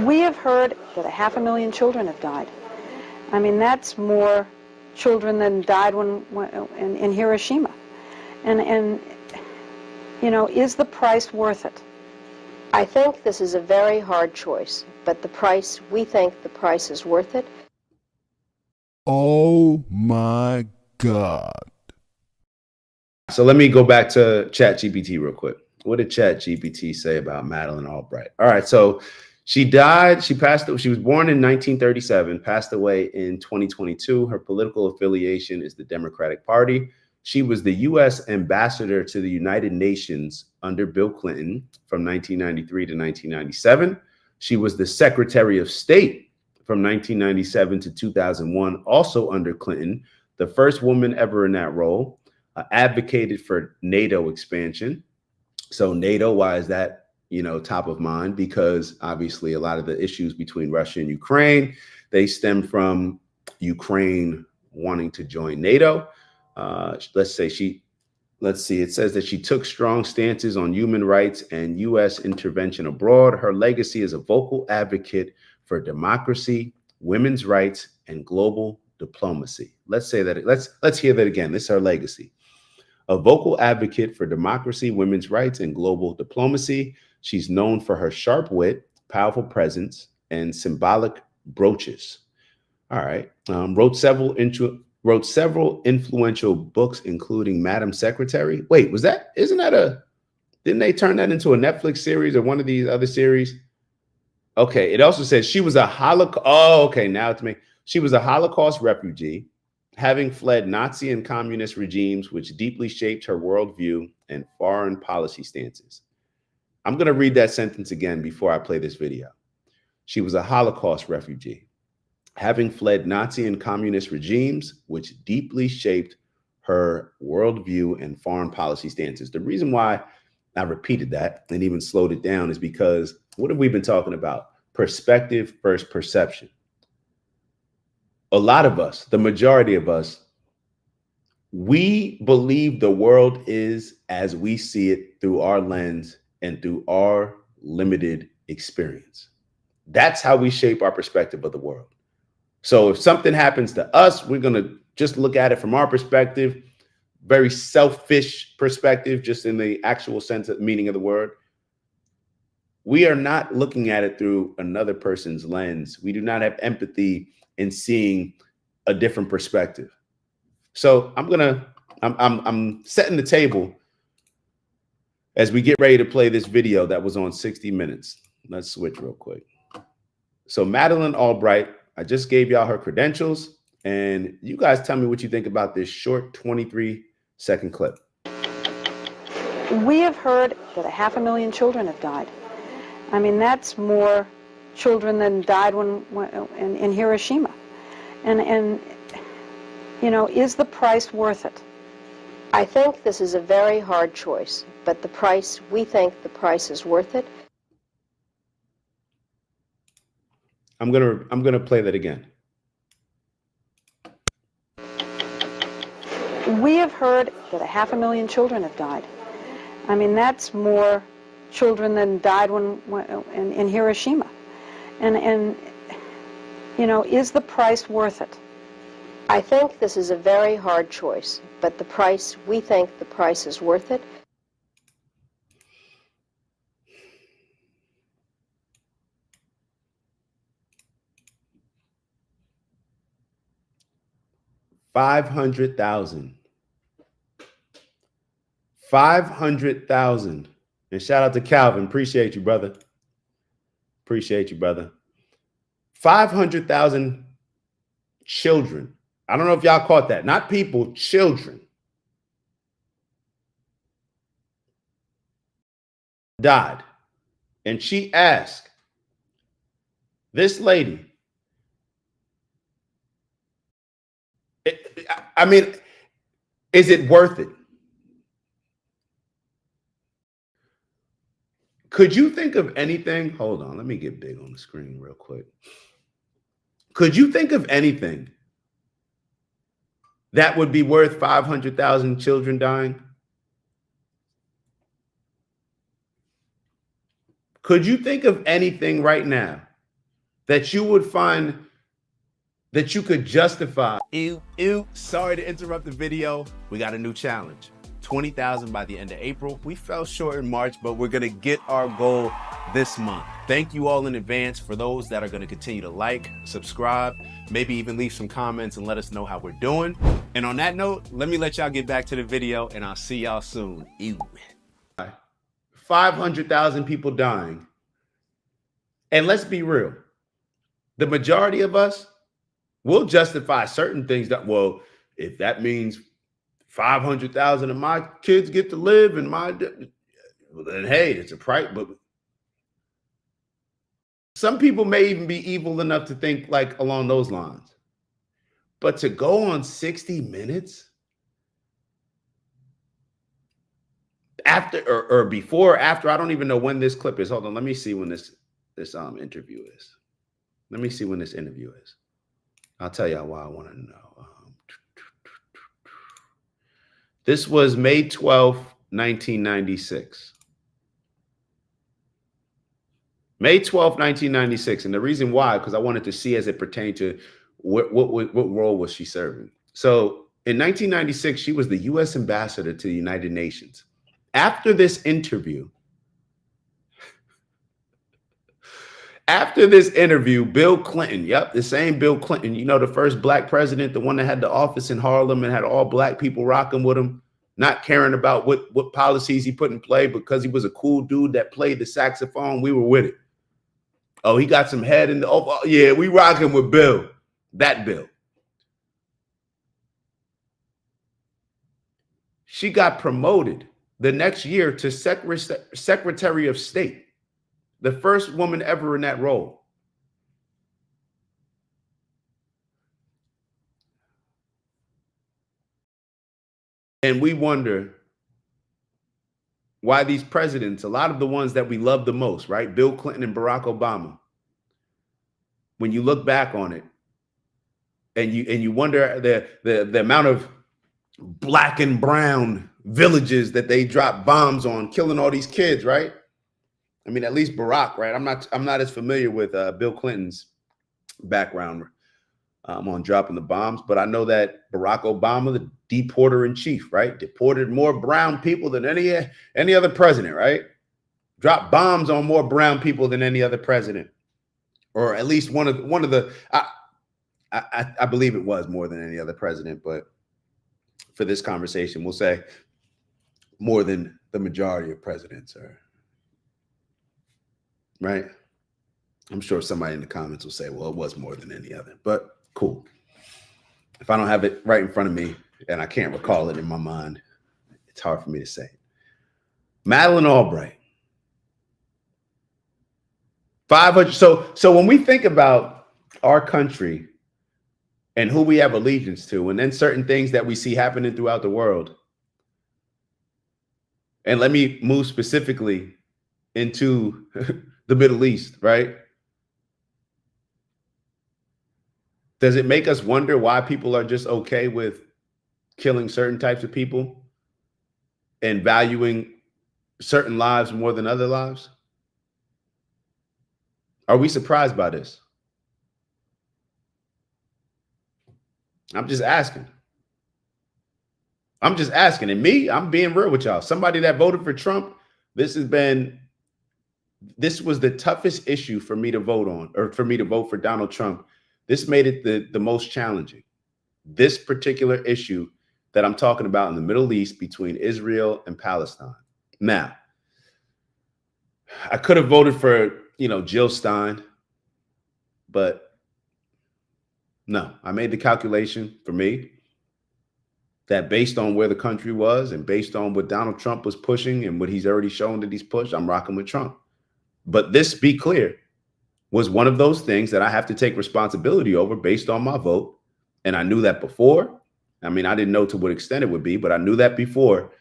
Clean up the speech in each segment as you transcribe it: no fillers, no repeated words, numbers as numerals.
We have heard that 500,000 children have died. I mean, that's more children than died in Hiroshima. And you know, is the price worth it? I think this is a very hard choice, but we think the price is worth it. Oh my God. So let me go back to ChatGPT real quick. What did ChatGPT say about Madeleine Albright? All right, so she died. She was born in 1937, passed away in 2022. Her political affiliation is the Democratic Party. She was the U.S. ambassador to the United Nations under Bill Clinton from 1993 to 1997. She was the Secretary of State from 1997 to 2001, also under Clinton, the first woman ever in that role. Advocated for NATO expansion. So NATO, why is that, top of mind? Because obviously a lot of the issues between Russia and Ukraine, they stem from Ukraine wanting to join NATO. It says that she took strong stances on human rights and U.S. intervention abroad. Her legacy is a vocal advocate for democracy, women's rights, and global diplomacy. Let's hear that again. This is her legacy. A vocal advocate for democracy, women's rights, and global diplomacy. She's known for her sharp wit, powerful presence, and symbolic brooches. All right. Wrote several influential books, including Madam Secretary. Wait, didn't they turn that into a Netflix series or one of these other series? Okay. It also says she was a Holocaust. Oh, okay. Now it's me. She was a Holocaust refugee, having fled Nazi and communist regimes, which deeply shaped her worldview and foreign policy stances. I'm going to read that sentence again before I play this video. She was a Holocaust refugee, having fled Nazi and communist regimes, which deeply shaped her worldview and foreign policy stances. The reason why I repeated that and even slowed it down is because what have we been talking about? Perspective versus perception. A lot of us, the majority of us, we believe the world is as we see it through our lens and through our limited experience. That's how we shape our perspective of the world. So if something happens to us, we're going to just look at it from our perspective, very selfish perspective, just in the actual sense of meaning of the word. We are not looking at it through another person's lens. We do not have empathy in seeing a different perspective. So I'm setting the table as we get ready to play this video that was on 60 Minutes. Let's switch real quick. So Madeleine Albright, I just gave y'all her credentials, and you guys tell me what you think about this short 23-second clip. We have heard that 500,000 children have died. I mean, that's more children than died in Hiroshima. And you know, is the price worth it? I think this is a very hard choice, but we think the price is worth it. I'm gonna play that again. We have heard that 500,000 children have died. I mean, that's more children than died in Hiroshima. And you know, is the price worth it? I think this is a very hard choice, but we think the price is worth it. $500,000. 500,000. And shout out to Calvin. Appreciate you, brother. Appreciate you, brother. 500,000 children. I don't know if y'all caught that. Not people, children. Died. And she asked this lady, I mean, is it worth it? Could you think of anything? Hold on, let me get big on the screen real quick. Could you think of anything that would be worth 500,000 children dying? Could you think of anything right now that you would find that you could justify. Ew, ew. Sorry to interrupt the video. We got a new challenge. 20,000 by the end of April. We fell short in March, but we're gonna get our goal this month. Thank you all in advance for those that are gonna continue to like, subscribe, maybe even leave some comments and let us know how we're doing. And on that note, let me let y'all get back to the video and I'll see y'all soon. Ew. 500,000 people dying. And let's be real. The majority of us will justify certain things that, well, if that means 500,000 of my kids get to live and then hey, it's a price. But some people may even be evil enough to think like along those lines. But to go on 60 Minutes after or before or after, I don't even know when this clip is. Hold on, let me see when this interview is. Let me see when this interview is. I'll tell y'all why I want to know. This was May 12th, 1996. May 12th, 1996. And the reason why, because I wanted to see as it pertained to what role was she serving. So in 1996, she was the U.S. ambassador to the United Nations. After this interview, Bill Clinton, yep, the same Bill Clinton, you know, the first black president, the one that had the office in Harlem and had all black people rocking with him, not caring about what policies he put in play because he was a cool dude that played the saxophone. We were with it. Oh, he got some head in the, oh, yeah, we rocking with Bill, that Bill. She got promoted the next year to Secretary of State. The first woman ever in that role. And we wonder why these presidents, a lot of the ones that we love the most, right? Bill Clinton and Barack Obama. When you look back on it and you wonder the amount of black and brown villages that they dropped bombs on, killing all these kids, right? I mean, at least Barack, right? I'm not as familiar with Bill Clinton's background on dropping the bombs, but I know that Barack Obama, the deporter in chief, right, deported more brown people than any other president, right? Dropped bombs on more brown people than any other president, or at least one of the. I believe it was more than any other president, but for this conversation, we'll say more than the majority of presidents are. Right? I'm sure somebody in the comments will say, well, it was more than any other, but cool. If I don't have it right in front of me and I can't recall it in my mind, it's hard for me to say. Madeleine Albright. 500. So when we think about our country and who we have allegiance to, and then certain things that we see happening throughout the world, and let me move specifically into the Middle East, right? Does it make us wonder why people are just okay with killing certain types of people and valuing certain lives more than other lives? Are we surprised by this? I'm just asking. I'm just asking. And me, I'm being real with y'all. Somebody that voted for Trump, this was the toughest issue for me to vote on, or for me to vote for Donald Trump. This made it the most challenging. This particular issue that I'm talking about in the Middle East between Israel and Palestine. Now, I could have voted for, Jill Stein, but no, I made the calculation for me that based on where the country was and based on what Donald Trump was pushing and what he's already shown that he's pushed, I'm rocking with Trump. But this, be clear, was one of those things that I have to take responsibility over based on my vote. And I knew that before. I mean, I didn't know to what extent it would be, but I knew that before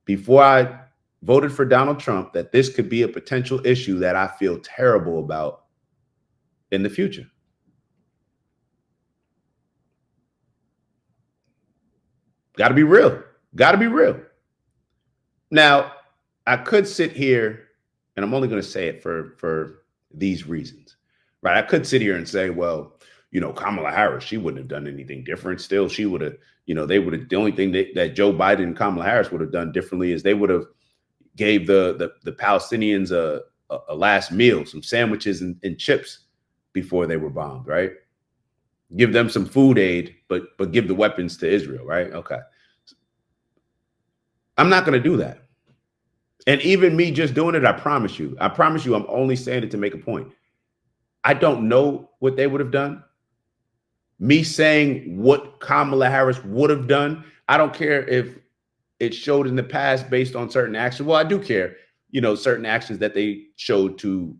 I voted for Donald Trump, that this could be a potential issue that I feel terrible about in the future. Got to be real. Got to be real. Now, I could sit here, and I'm only going to say it for these reasons. right? I could sit here and say, well, Kamala Harris, she wouldn't have done anything different. Still, she would have, they would have, the only thing that Joe Biden and Kamala Harris would have done differently is they would have gave the Palestinians a last meal, some sandwiches and chips before they were bombed, right? Give them some food aid, but give the weapons to Israel, right? Okay. I'm not going to do that. And even me just doing it, I promise you, I'm only saying it to make a point. I don't know what they would have done. Me saying what Kamala Harris would have done, I don't care if it showed in the past based on certain actions. Well, I do care, certain actions that they showed to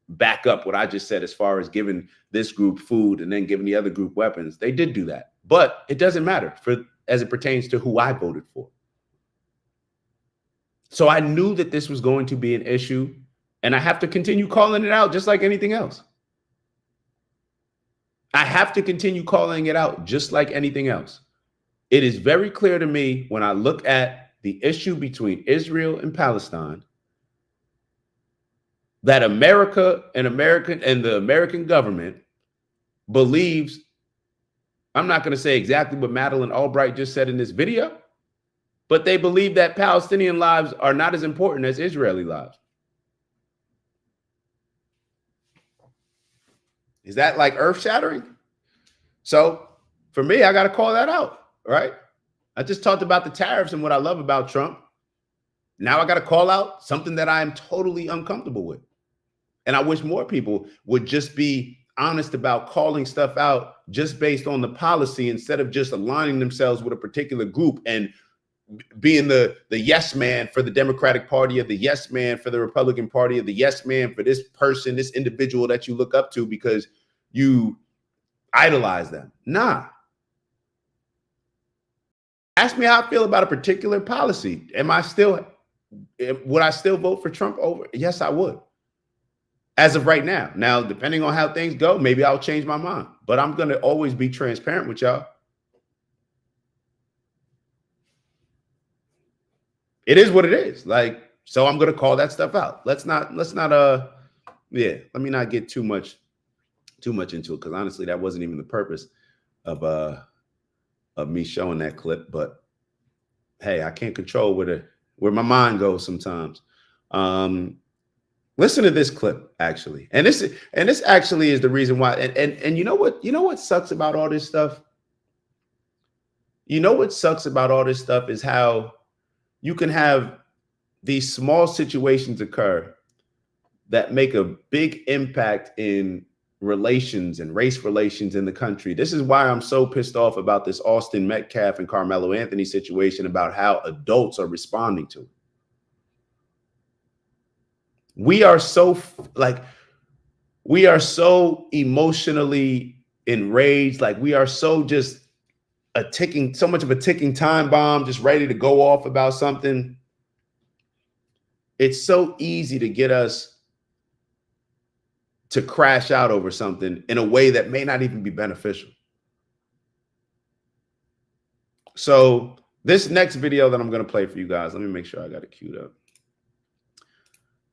back up what I just said as far as giving this group food and then giving the other group weapons. They did do that, but it doesn't matter as it pertains to who I voted for. So I knew that this was going to be an issue, and I have to continue calling it out just like anything else. I have to continue calling it out just like anything else. It is very clear to me when I look at the issue between Israel and Palestine that America and the American government believes, I'm not going to say exactly what Madeleine Albright just said in this video, but they believe that Palestinian lives are not as important as Israeli lives. Is that like earth-shattering? So for me, I got to call that out, right? I just talked about the tariffs and what I love about Trump. Now I got to call out something that I am totally uncomfortable with. And I wish more people would just be honest about calling stuff out just based on the policy instead of just aligning themselves with a particular group and being the yes man for the Democratic Party, or the yes man for the Republican Party, or the yes man for this person, this individual that you look up to because you idolize them. Nah. Ask me how I feel about a particular policy. Would I still vote for Trump over? Yes, I would. As of right now. Now, depending on how things go, maybe I'll change my mind. But I'm going to always be transparent with y'all. It is what it is. So I'm going to call that stuff out. Let me not get too much into it, because honestly, that wasn't even the purpose of me showing that clip. But hey, I can't control where my mind goes sometimes. Listen to this clip, actually. And this actually is the reason why. And you know what sucks about all this stuff? You know what sucks about all this stuff is how you can have these small situations occur that make a big impact in relations and race relations in the country. This is why I'm so pissed off about this Austin Metcalf and Carmelo Anthony situation, about how adults are responding to it. We are so emotionally enraged. Like, we are so just so much of a ticking time bomb, just ready to go off about something. It's so easy to get us to crash out over something in a way that may not even be beneficial. So this next video that I'm going to play for you guys, let me make sure I got it queued up.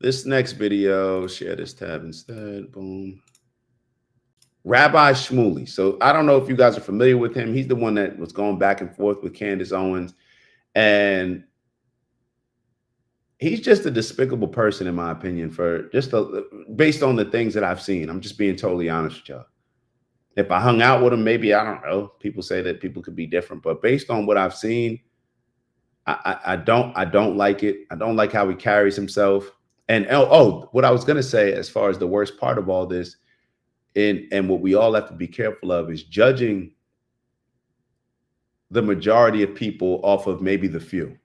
This next video, share this tab instead. Boom. Rabbi Shmuley. So I don't know if you guys are familiar with him. He's the one that was going back and forth with Candace Owens. And he's just a despicable person, in my opinion, based on the things that I've seen. I'm just being totally honest with y'all. If I hung out with him, maybe, I don't know. People say that people could be different. But based on what I've seen, I don't like it. I don't like how he carries himself. And what I was going to say, as far as the worst part of all this, and what we all have to be careful of, is judging the majority of people off of maybe the few,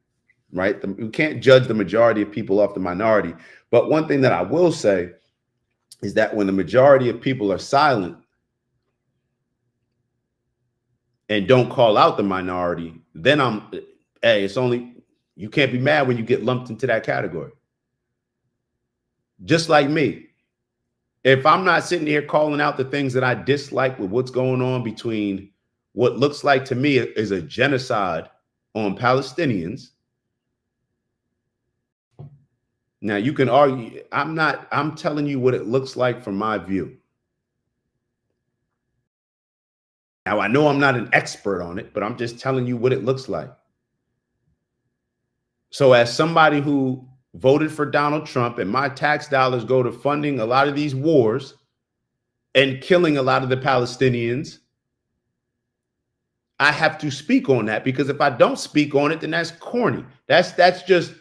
right? You can't judge the majority of people off the minority. But one thing that I will say is that when the majority of people are silent and don't call out the minority, then you can't be mad when you get lumped into that category. Just like me. If I'm not sitting here calling out the things that I dislike with what's going on between what looks like to me is a genocide on Palestinians. Now you can argue, I'm telling you what it looks like from my view. Now, I know I'm not an expert on it, but I'm just telling you what it looks like. So as somebody who voted for Donald Trump and my tax dollars go to funding a lot of these wars and killing a lot of the Palestinians, I have to speak on that, because if I don't speak on it, then that's corny. That's just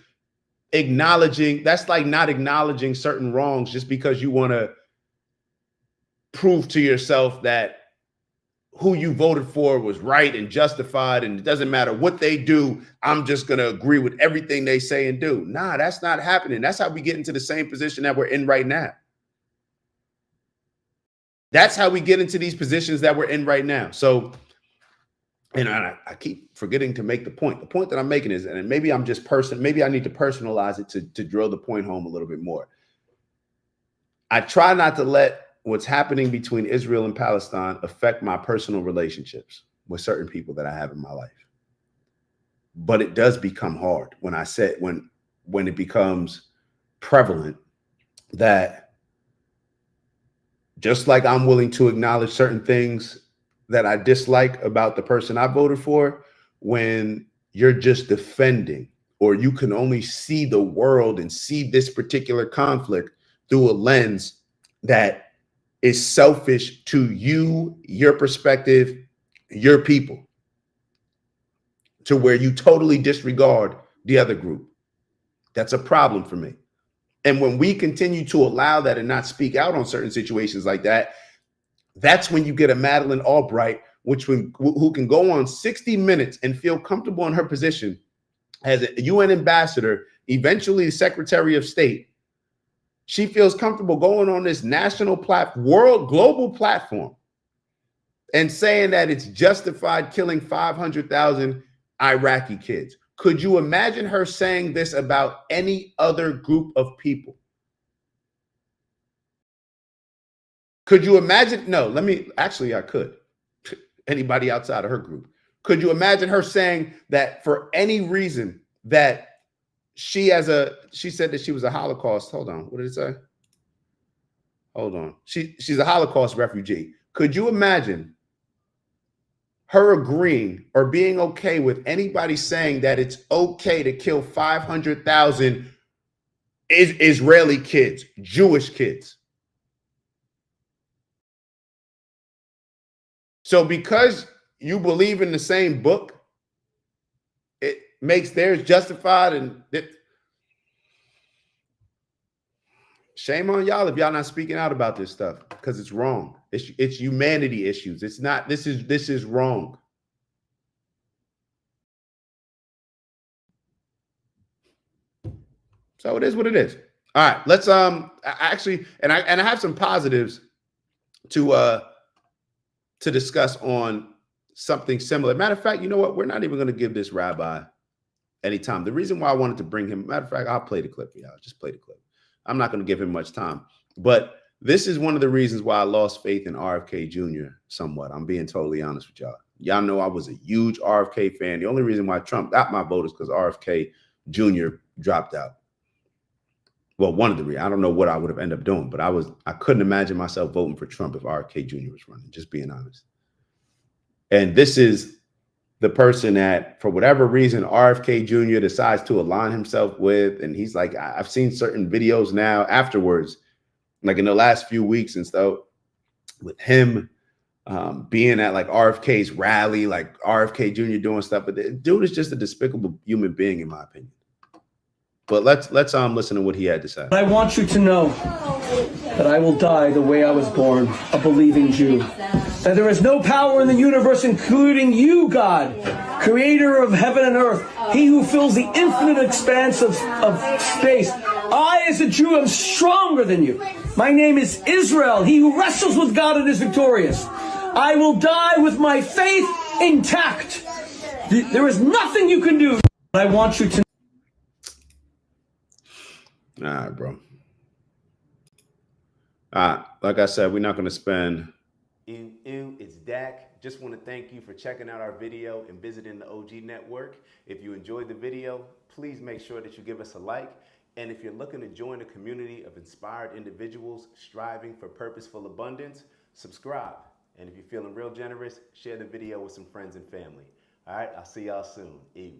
acknowledging. That's like not acknowledging certain wrongs just because you want to prove to yourself that who you voted for was right and justified, and it doesn't matter what they do, I'm just going to agree with everything they say and do. Nah, that's not happening. That's how we get into the same position that we're in right now. That's how we get into these positions that we're in right now. So, and I keep forgetting to make the point. The point that I'm making is, and maybe I'm just maybe I need to personalize it to drill the point home a little bit more. I try not to let what's happening between Israel and Palestine affect my personal relationships with certain people that I have in my life. But it does become hard when it becomes prevalent that just like I'm willing to acknowledge certain things that I dislike about the person I voted for, when you're just defending, or you can only see the world and see this particular conflict through a lens that is selfish to you, your perspective, your people, to where you totally disregard the other group. That's a problem for me. And when we continue to allow that and not speak out on certain situations like that, that's when you get a Madeleine Albright, who can go on 60 Minutes and feel comfortable in her position as a UN ambassador, eventually Secretary of State. She feels comfortable going on this national global platform and saying that it's justified killing 500,000 Iraqi kids. Could you imagine her saying this about any other group of people? Could you imagine? No, I could. Anybody outside of her group. Could you imagine her saying that for any reason that she said that she was a Holocaust. Hold on. What did it say? Hold on. She's a Holocaust refugee. Could you imagine her agreeing or being okay with anybody saying that it's okay to kill 500,000 Israeli kids, Jewish kids? So because you believe in the same book, it makes theirs justified, and shame on y'all if y'all not speaking out about this stuff, because it's wrong. It's humanity issues. It's not. This is wrong. So it is what it is. All right, let's actually, and I have some positives to discuss on something similar. Matter of fact, you know what? We're not even going to give this rabbi any time. The reason why I wanted to bring him, matter of fact, I'll play the clip for y'all. Just play the clip. I'm not going to give him much time, but this is one of the reasons why I lost faith in RFK Jr. somewhat. I'm being totally honest with y'all. Y'all know I was a huge RFK fan. The only reason why Trump got my vote is because RFK Jr. dropped out. Well, one of the reasons. I don't know what I would have ended up doing, but I couldn't imagine myself voting for Trump if RFK Jr. was running, just being honest. And this is the person that, for whatever reason, RFK Jr. decides to align himself with. And he's like, I've seen certain videos now afterwards, like in the last few weeks and stuff, with him being at like RFK's rally, like RFK Jr. doing stuff. But the dude is just a despicable human being, in my opinion. But let's listen to what he had to say. I want you to know that I will die the way I was born, a believing Jew. That there is no power in the universe, including you, God, creator of heaven and earth, he who fills the infinite expanse of space. I, as a Jew, am stronger than you. My name is Israel, he who wrestles with God and is victorious. I will die with my faith intact. There is nothing you can do. I want you to. All right, bro. Like I said, we're not going to spend. It's Dak. Just want to thank you for checking out our video and visiting the OG Network. If you enjoyed the video, please make sure that you give us a like. And if you're looking to join a community of inspired individuals striving for purposeful abundance, subscribe And if you're feeling real generous, share the video with some friends and family. All right, I'll see y'all soon. Ew.